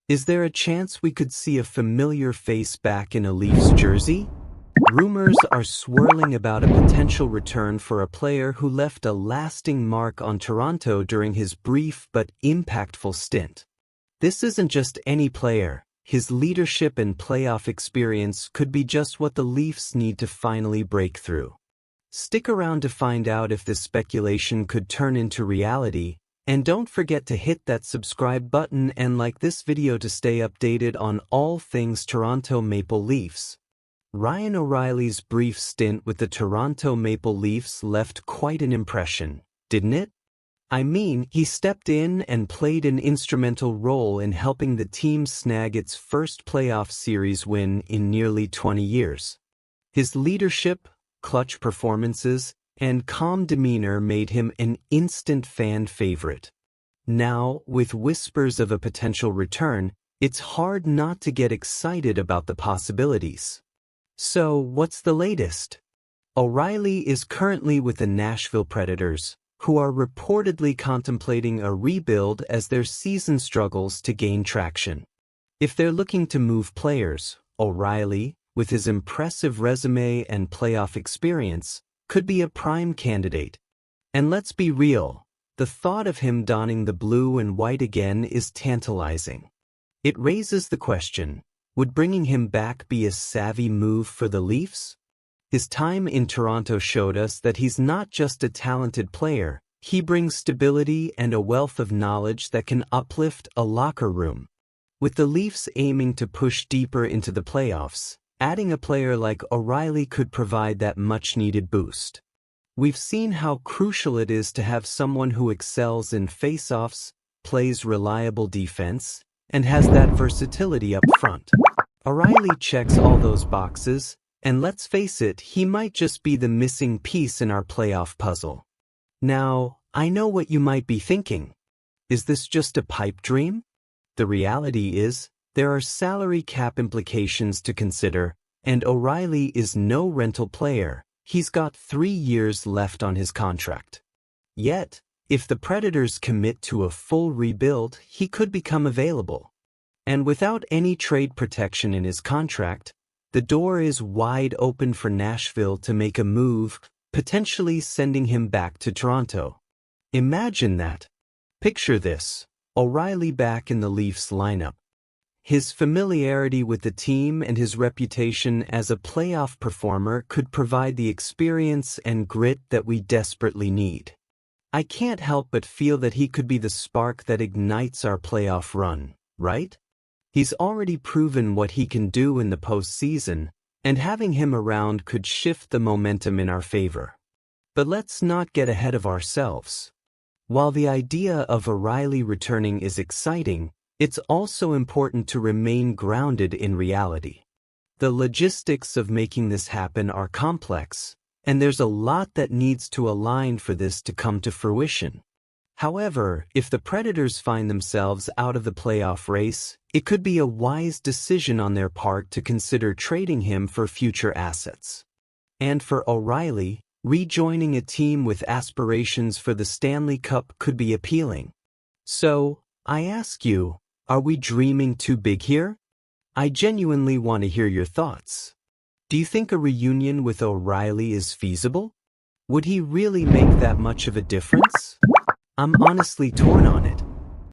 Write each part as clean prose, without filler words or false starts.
Is there a chance we could see a familiar face back in a Leafs jersey? Rumors are swirling about a potential return for a player who left a lasting mark on Toronto during his brief but impactful stint. This isn't just any player. His leadership and playoff experience could be just what the Leafs need to finally break through. Stick around to find out if this speculation could turn into reality, and don't forget to hit that subscribe button and like this video to stay updated on all things Toronto Maple Leafs. Ryan O'Reilly's brief stint with the Toronto Maple Leafs left quite an impression, didn't it? I mean, he stepped in and played an instrumental role in helping the team snag its first playoff series win in nearly 20 years. His leadership, clutch performances, and calm demeanor made him an instant fan favorite. Now, with whispers of a potential return, it's hard not to get excited about the possibilities. So, what's the latest? O'Reilly is currently with the Nashville Predators, who are reportedly contemplating a rebuild as their season struggles to gain traction. If they're looking to move players, O'Reilly, with his impressive resume and playoff experience, could be a prime candidate. And let's be real, the thought of him donning the blue and white again is tantalizing. It raises the question, would bringing him back be a savvy move for the Leafs? His time in Toronto showed us that he's not just a talented player, he brings stability and a wealth of knowledge that can uplift a locker room. With the Leafs aiming to push deeper into the playoffs, adding a player like O'Reilly could provide that much-needed boost. We've seen how crucial it is to have someone who excels in face-offs, plays reliable defense, and has that versatility up front. O'Reilly checks all those boxes, and let's face it, he might just be the missing piece in our playoff puzzle. Now, I know what you might be thinking. Is this just a pipe dream? The reality is, there are salary cap implications to consider, and O'Reilly is no rental player. He's got 3 years left on his contract. Yet, if the Predators commit to a full rebuild, he could become available. And without any trade protection in his contract, the door is wide open for Nashville to make a move, potentially sending him back to Toronto. Imagine that. Picture this, O'Reilly back in the Leafs lineup. His familiarity with the team and his reputation as a playoff performer could provide the experience and grit that we desperately need. I can't help but feel that he could be the spark that ignites our playoff run, right? He's already proven what he can do in the postseason, and having him around could shift the momentum in our favor. But let's not get ahead of ourselves. While the idea of O'Reilly returning is exciting, it's also important to remain grounded in reality. The logistics of making this happen are complex, and there's a lot that needs to align for this to come to fruition. However, if the Predators find themselves out of the playoff race, it could be a wise decision on their part to consider trading him for future assets. And for O'Reilly, rejoining a team with aspirations for the Stanley Cup could be appealing. So, I ask you, are we dreaming too big here? I genuinely want to hear your thoughts. Do you think a reunion with O'Reilly is feasible? Would he really make that much of a difference? I'm honestly torn on it.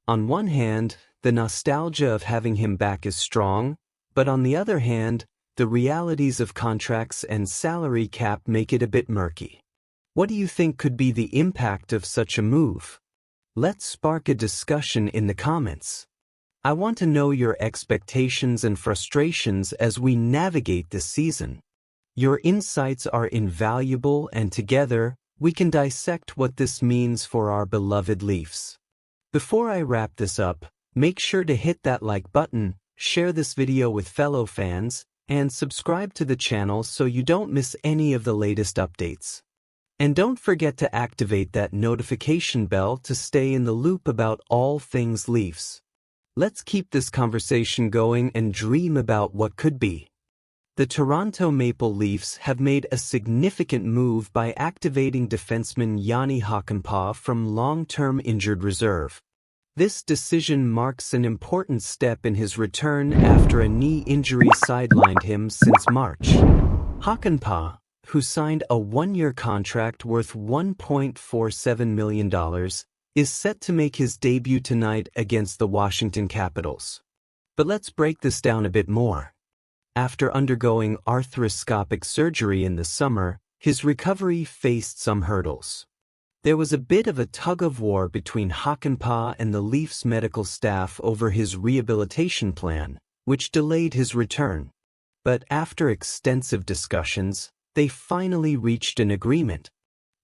On one hand, the nostalgia of having him back is strong, but on the other hand, the realities of contracts and salary cap make it a bit murky. What do you think could be the impact of such a move? Let's spark a discussion in the comments. I want to know your expectations and frustrations as we navigate this season. Your insights are invaluable, and together, we can dissect what this means for our beloved Leafs. Before I wrap this up, make sure to hit that like button, share this video with fellow fans, and subscribe to the channel so you don't miss any of the latest updates. And don't forget to activate that notification bell to stay in the loop about all things Leafs. Let's keep this conversation going and dream about what could be. The Toronto Maple Leafs have made a significant move by activating defenseman Jani Hakanpaa from long-term injured reserve. This decision marks an important step in his return after a knee injury sidelined him since March. Hakanpaa, who signed a one-year contract worth $1.47 million, is set to make his debut tonight against the Washington Capitals. But let's break this down a bit more. After undergoing arthroscopic surgery in the summer, his recovery faced some hurdles. There was a bit of a tug-of-war between Hakanpaa and the Leafs medical staff over his rehabilitation plan, which delayed his return. But after extensive discussions, they finally reached an agreement.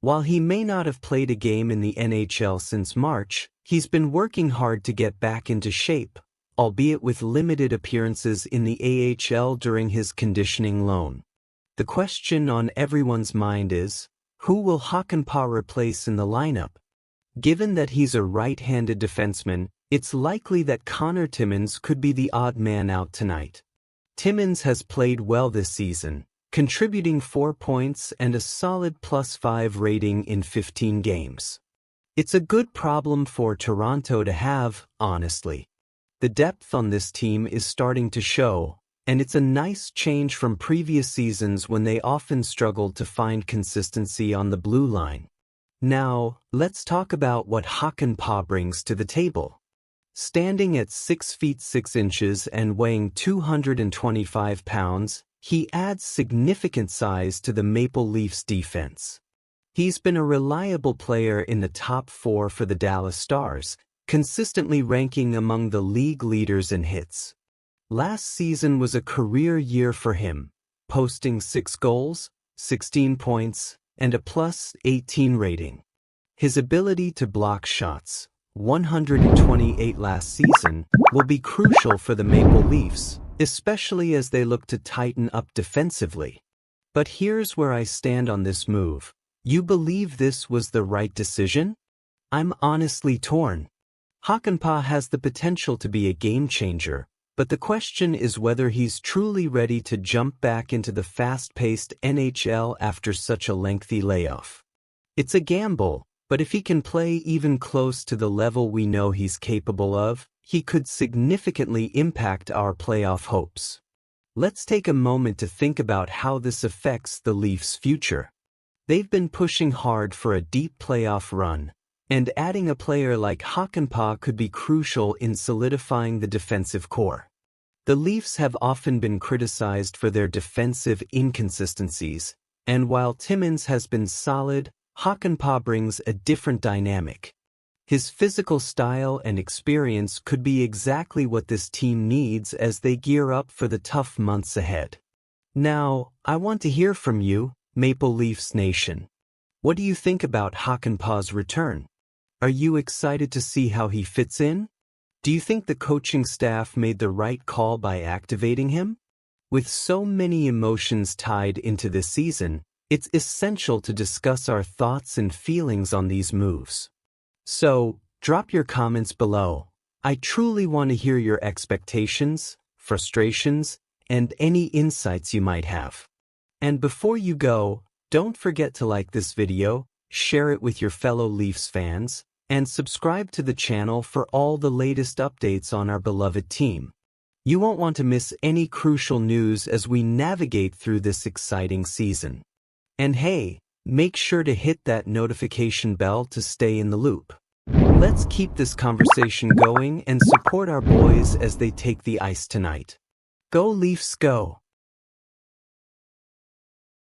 While he may not have played a game in the NHL since March, he's been working hard to get back into shape, albeit with limited appearances in the AHL during his conditioning loan. The question on everyone's mind is, who will Hakanpaa replace in the lineup? Given that he's a right-handed defenseman, it's likely that Connor Timmins could be the odd man out tonight. Timmins has played well this season, contributing 4 points and a solid +5 rating in 15 games. It's a good problem for Toronto to have, honestly. The depth on this team is starting to show, and it's a nice change from previous seasons when they often struggled to find consistency on the blue line. Now, let's talk about what Hakanpaa brings to the table. Standing at 6 feet 6 inches and weighing 225 pounds, he adds significant size to the Maple Leafs defense. He's been a reliable player in the top 4 for the Dallas Stars, consistently ranking among the league leaders in hits. Last season was a career year for him, posting 6 goals, 16 points, and a +18 rating. His ability to block shots, 128 last season, will be crucial for the Maple Leafs, especially as they look to tighten up defensively. But here's where I stand on this move. You believe this was the right decision? I'm honestly torn. Hakanpaa has the potential to be a game changer, but the question is whether he's truly ready to jump back into the fast-paced NHL after such a lengthy layoff. It's a gamble, but if he can play even close to the level we know he's capable of, he could significantly impact our playoff hopes. Let's take a moment to think about how this affects the Leafs' future. They've been pushing hard for a deep playoff run, and adding a player like Hakanpaa could be crucial in solidifying the defensive core. The Leafs have often been criticized for their defensive inconsistencies, and while Timmins has been solid, Hakanpaa brings a different dynamic. His physical style and experience could be exactly what this team needs as they gear up for the tough months ahead. Now, I want to hear from you, Maple Leafs Nation. What do you think about Hakanpaa's return? Are you excited to see how he fits in? Do you think the coaching staff made the right call by activating him? With so many emotions tied into this season, it's essential to discuss our thoughts and feelings on these moves. So, drop your comments below. I truly want to hear your expectations, frustrations, and any insights you might have. And before you go, don't forget to like this video, share it with your fellow Leafs fans, and subscribe to the channel for all the latest updates on our beloved team. You won't want to miss any crucial news as we navigate through this exciting season. And hey, make sure to hit that notification bell to stay in the loop. Let's keep this conversation going and support our boys as they take the ice tonight. Go Leafs, go!